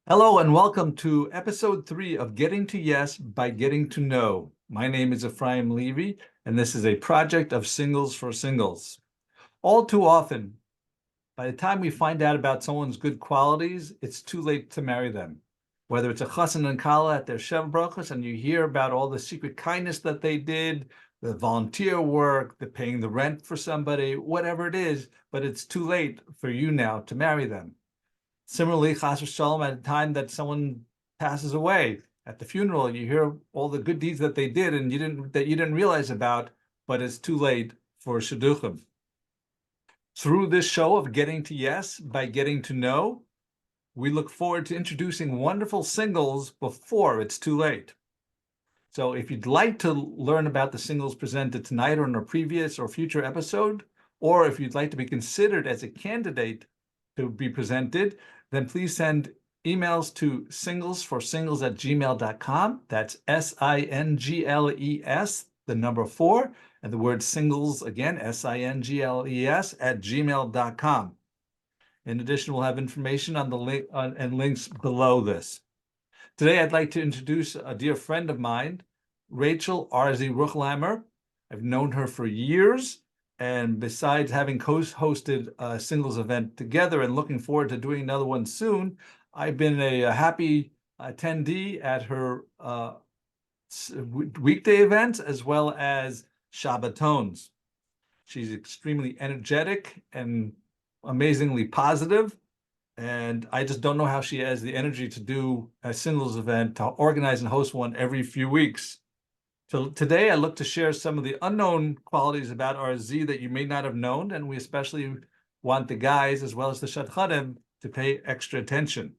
Hello and welcome to episode 3 of Getting to Yes by Getting to Know. My name is Efraim Levy, and this is a project of Singles4Singles. All too often, by the time we find out about someone's good qualities, it's too late to marry them. Whether it's a chassan and kala at their Shev Brachos and you hear about all the secret kindness that they did, the volunteer work, the paying the rent for somebody, whatever it is, but it's too late for you now to marry them. Similarly, chas v'shalom, at the time that someone passes away, at the funeral, you hear all the good deeds that they did and you didn't realize about, but it's too late for shidduchim. Through this show of Getting to Yes by Getting to Know, we look forward to introducing wonderful singles before it's too late. So if you'd like to learn about the singles presented tonight or in a previous or future episode, or if you'd like to be considered as a candidate to be presented, then please send emails to singles4singles@gmail.com. That's SINGLES, the number 4, and the word singles again, SINGLES @gmail.com. In addition, we'll have information on the link and links below this. Today, I'd like to introduce a dear friend of mine, Rachel R.Z. Ruchlamer. I've known her for years, and besides having hosted a singles event together and looking forward to doing another one soon, I've been a happy attendee at her weekday events as well as Shabbatons. She's extremely energetic and amazingly positive. And I just don't know how she has the energy to do a singles event, to organize and host one every few weeks. So today I look to share some of the unknown qualities about RZ that you may not have known, and we especially want the guys as well as the shadchanim to pay extra attention.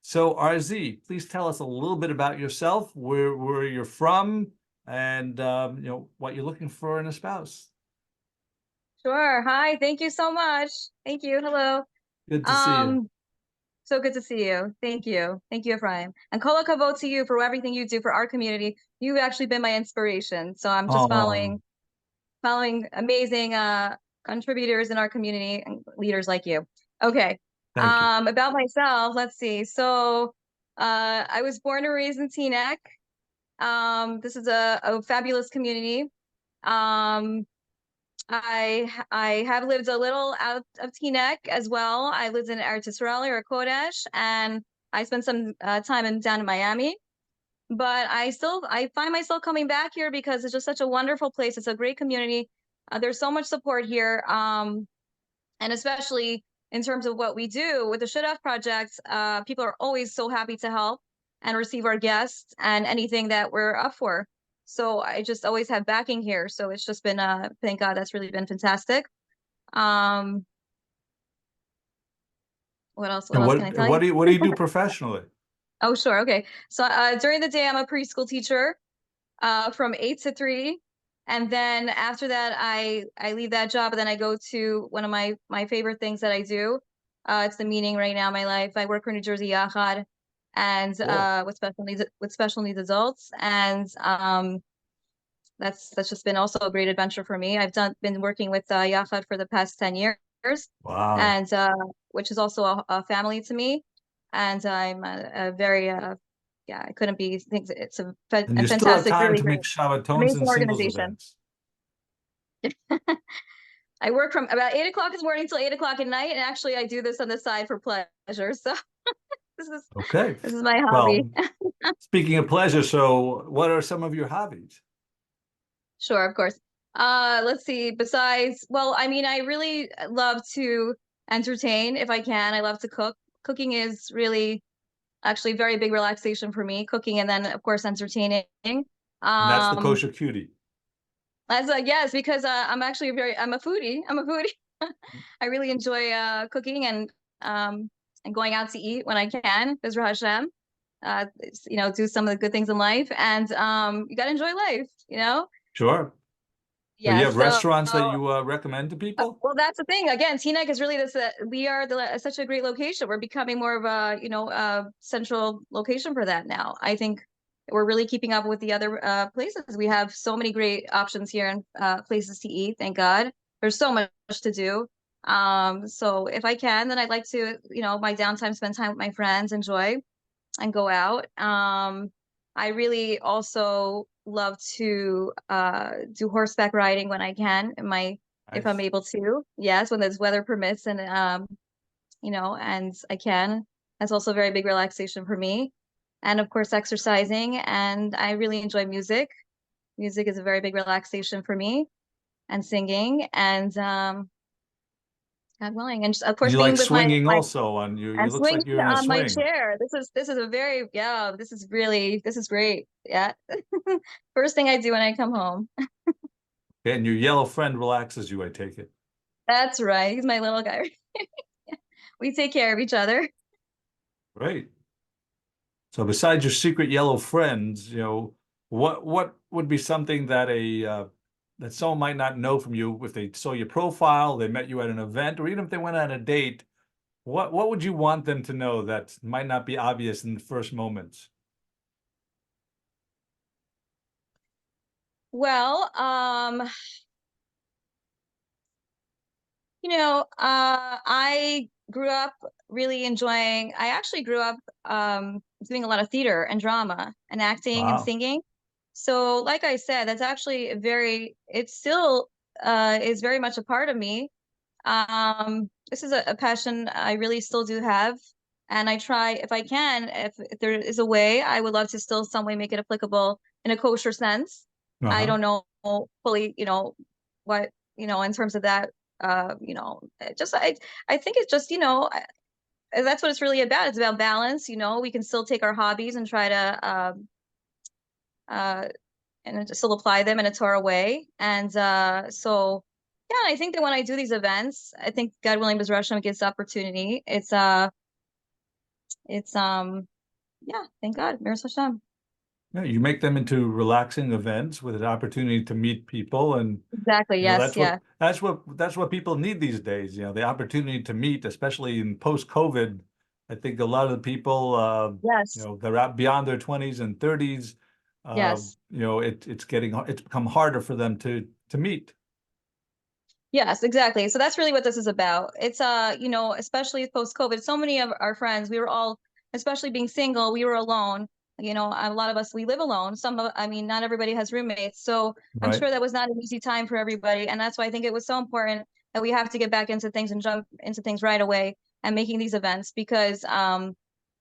So RZ, please tell us a little bit about yourself, where you're from, and what you're looking for in a spouse. Sure. Hi. Thank you so much. Thank you. Hello. Good to see you. So good to see you. Thank you. Thank you, Efraim. And kol hakavod to you for everything you do for our community. You've actually been my inspiration. So I'm just Oh, following amazing contributors in our community and leaders like you. Okay. thank you. About myself, let's see. So I was born and raised in Teaneck. This is a fabulous community. Um, I have lived a little out of Teaneck as well. I lived in Eretz Yisrael or Kodesh, and I spent some time down in Miami. But I find myself coming back here because it's just such a wonderful place. It's a great community. There's so much support here, and especially in terms of what we do with the shidduch project. People are always so happy to help and receive our guests and anything that we're up for. So I just always have backing here. So it's just been thank God, that's really been fantastic. Um, what else? What And else can I tell you? what do you do professionally? Oh, sure. Okay. So during the day, I'm a preschool teacher from 8 to 3. And then after that, I leave that job and then I go to one of my favorite things that I do. It's the meaning right now in my life. I work for New Jersey Yachad and Cool. with special needs adults. And that's just been also a great adventure for me. I've been working with Yachad for the past 10 years, Wow. and which is also a family to me. And I'm a very yeah, I couldn't be things. It's And a you still have fantastic, time really to make great, Shabbatons amazing and singles organization. events. I work from about 8 o'clock in the morning till 8 o'clock at night, and actually I do this on the side for pleasure. So this is Okay. this is my hobby. Well, speaking of pleasure, so what are some of your hobbies? Sure, of course. Let's see. Besides, well, I mean, I really love to entertain if I can. I love to cook. Cooking is really actually very big relaxation for me. Cooking and then of course entertaining. And that's the Um, kosher cutie. as yes, because I'm a foodie. I'm a foodie. I really enjoy cooking and going out to eat when I can, Bezra Hashem. Do some of the good things in life, and you gotta enjoy life. Sure. So you Yeah. have restaurants that you recommend to people? Well, that's the thing. Again, Teaneck is really this. We are such a great location. We're becoming more of a central location for that now. I think we're really keeping up with the other places. We have so many great options here and places to eat. Thank God. There's so much to do. So if I can, then I'd like to, my downtime, spend time with my friends, enjoy. and go out. I really also love to do horseback riding when I can, if I'm Nice. able to. Yes, when the weather permits, and and I can. That's also a very big relaxation for me. And of course, exercising. And I really enjoy music. Music is a very big relaxation for me, and singing, and God willing, and just, of course You like being with swinging my also on you. and You looks swinging like you're in a on my swing. chair. This is a very this is great. Yeah. First thing I do when I come home. And your yellow friend relaxes you, I take it. That's right. He's my little guy. We take care of each other. Right. So besides your secret yellow friends, what would be something that a that someone might not know from you if they saw your profile, they met you at an event, or even if they went on a date, what would you want them to know that might not be obvious in the first moments? Well, I grew up really enjoying, I actually grew up doing a lot of theater and drama and acting and Wow. singing. So, like I said, that's actually it still is very much a part of me. This is a passion I really still do have. And I try, if I can, if there is a way, I would love to still some way make it applicable in a kosher sense. I Uh-huh. don't know fully, what, in terms of that, just I think it's just, that's what it's really about. It's about balance. We can still take our hobbies and try to uh and still apply them in a Torah way. And so yeah, I think that when I do these events, I think God willing, Bezrat Hashem gives the opportunity. It's yeah, thank God, Mir Hashem. Yeah, you make them into relaxing events with an opportunity to meet people, and Exactly. Yes. that's what Yeah. people need these days. The opportunity to meet, especially in post-COVID. I think a lot of the people, Yes. they're out beyond their 20s and 30s. Yes. It's become harder for them to meet. Yes, exactly. So that's really what this is about. It's especially post COVID, so many of our friends, we were all, especially being single, we were alone. A lot of us we live alone. I mean, not everybody has roommates. So I'm Right. sure that was not an easy time for everybody. And that's why I think it was so important that we have to get back into things and jump into things right away and making these events because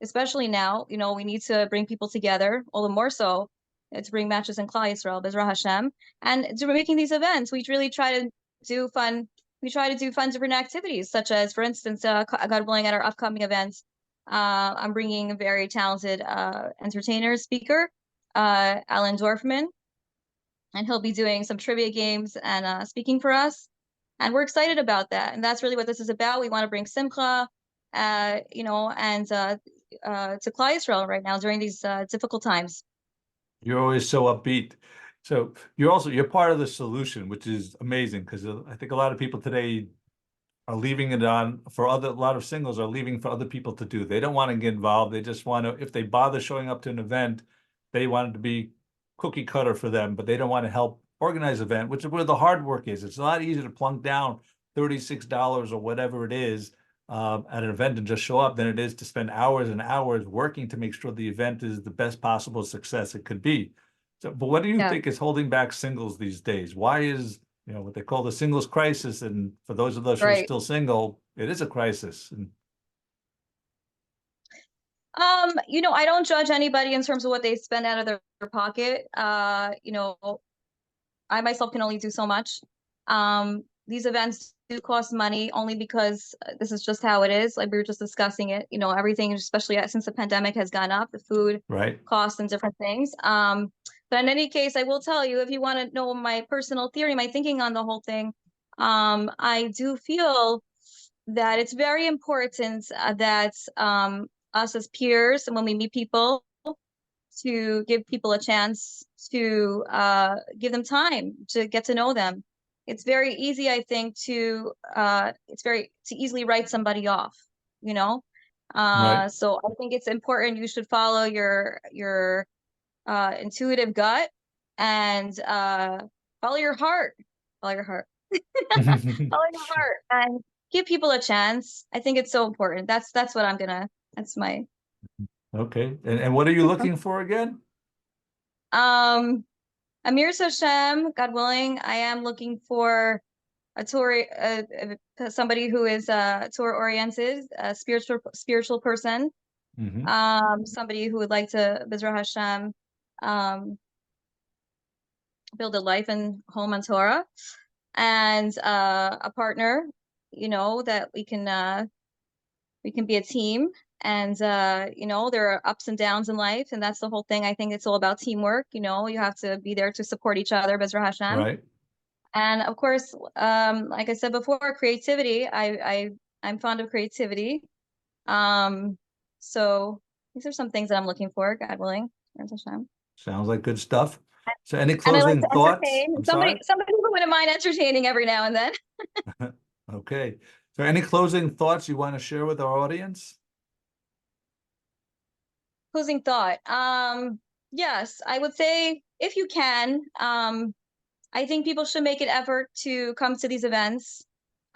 especially now, we need to bring people together, all the more so to bring matches in Klal Yisrael, Bezrat Hashem. And to making these events, we really try to do fun. We try to do fun different activities, such as, for instance, God willing, at our upcoming events, I'm bringing a very talented entertainer speaker, Alan Dorfman, and he'll be doing some trivia games and speaking for us. And we're excited about that. And that's really what this is about. We want to bring simcha, and to Klal Yisrael right now during these difficult times. You're always so upbeat. So you're part of the solution, which is amazing because I think a lot of people today are leaving it on for a lot of singles are leaving for other people to do. They don't want to get involved. They just want to, if they bother showing up to an event, they want it to be cookie cutter for them, but they don't want to help organize an event, which is where the hard work is. It's a lot easier to plunk down $36 or whatever it is at an event and just show up than it is to spend hours and hours working to make sure the event is the best possible success it could be. So, but what do you Yeah. think is holding back singles these days? Why is what they call the singles crisis? And for those of us who are Right. still single, it is a crisis. And I don't judge anybody in terms of what they spend out of their pocket. I myself can only do so much. These events do cost money only because this is just how it is. Like we were just discussing it, everything, especially since the pandemic has gone up, the food right, costs and different things. But in any case, I will tell you, if you want to know my personal theory, my thinking on the whole thing, I do feel that it's very important that us as peers, and when we meet people, to give people a chance to give them time to get to know them. It's very easy, I think, to easily write somebody off, you know? right. So I think it's important you should follow your intuitive gut and follow your heart. Follow your heart. Follow your heart and give people a chance. I think it's so important. That's what I'm gonna. That's my. Okay. And what are you looking for again? Amir Hashem, God willing, I am looking for a Torah, somebody who is Torah oriented, a spiritual person. Somebody who would like to, Bezrat Hashem, build a life and home on Torah, and a partner, that we can be a team. And there are ups and downs in life, and that's the whole thing. I think it's all about teamwork. You have to be there to support each other, Bezrat Hashem. Right. And of course, like I said before, creativity. I'm fond of creativity. So these are some things that I'm looking for, God willing. Sounds like good stuff. So any And I like closing to thoughts? entertain. I'm Somebody sorry. who wouldn't mind entertaining every now and then. Okay. So any closing thoughts you want to share with our audience? Closing thought. Yes, I would say if you can, I think people should make an effort to come to these events.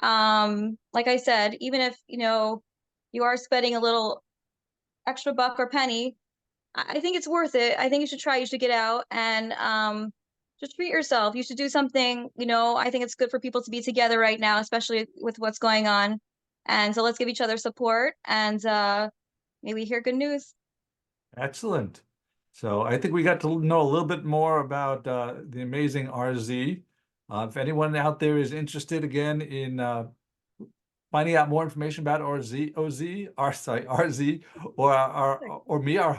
Like I said, even if, you are spending a little extra buck or penny, I think it's worth it. I think you should try. You should get out and just treat yourself. You should do something. I think it's good for people to be together right now, especially with what's going on. And so let's give each other support and maybe hear good news. Excellent. So I think we got to know a little bit more about the amazing RZ. If anyone out there is interested again in finding out more information about RZ, or me, our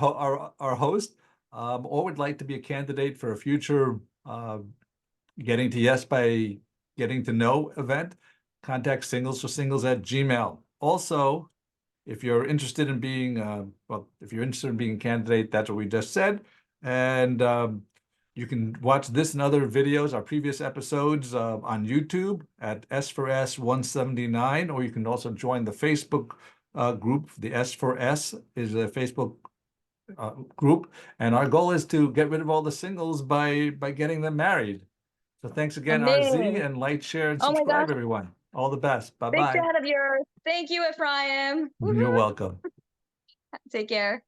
host, or would like to be a candidate for a future Getting to Yes by Getting to Know event, contact Singles4Singles at Gmail. Also, if you're interested in being, if you're interested in being a candidate, that's what we just said. And you can watch this and other videos, our previous episodes on YouTube at S4S179, or you can also join the Facebook group. The S4S is a Facebook group. And our goal is to get rid of all the singles by getting them married. So thanks again, RZ, Amen. and like, share, and Oh my gosh. subscribe, everyone. All the best. Big Bye-bye. fan of yours. Thank you, Ephraim. You're Woohoo. welcome. Take care.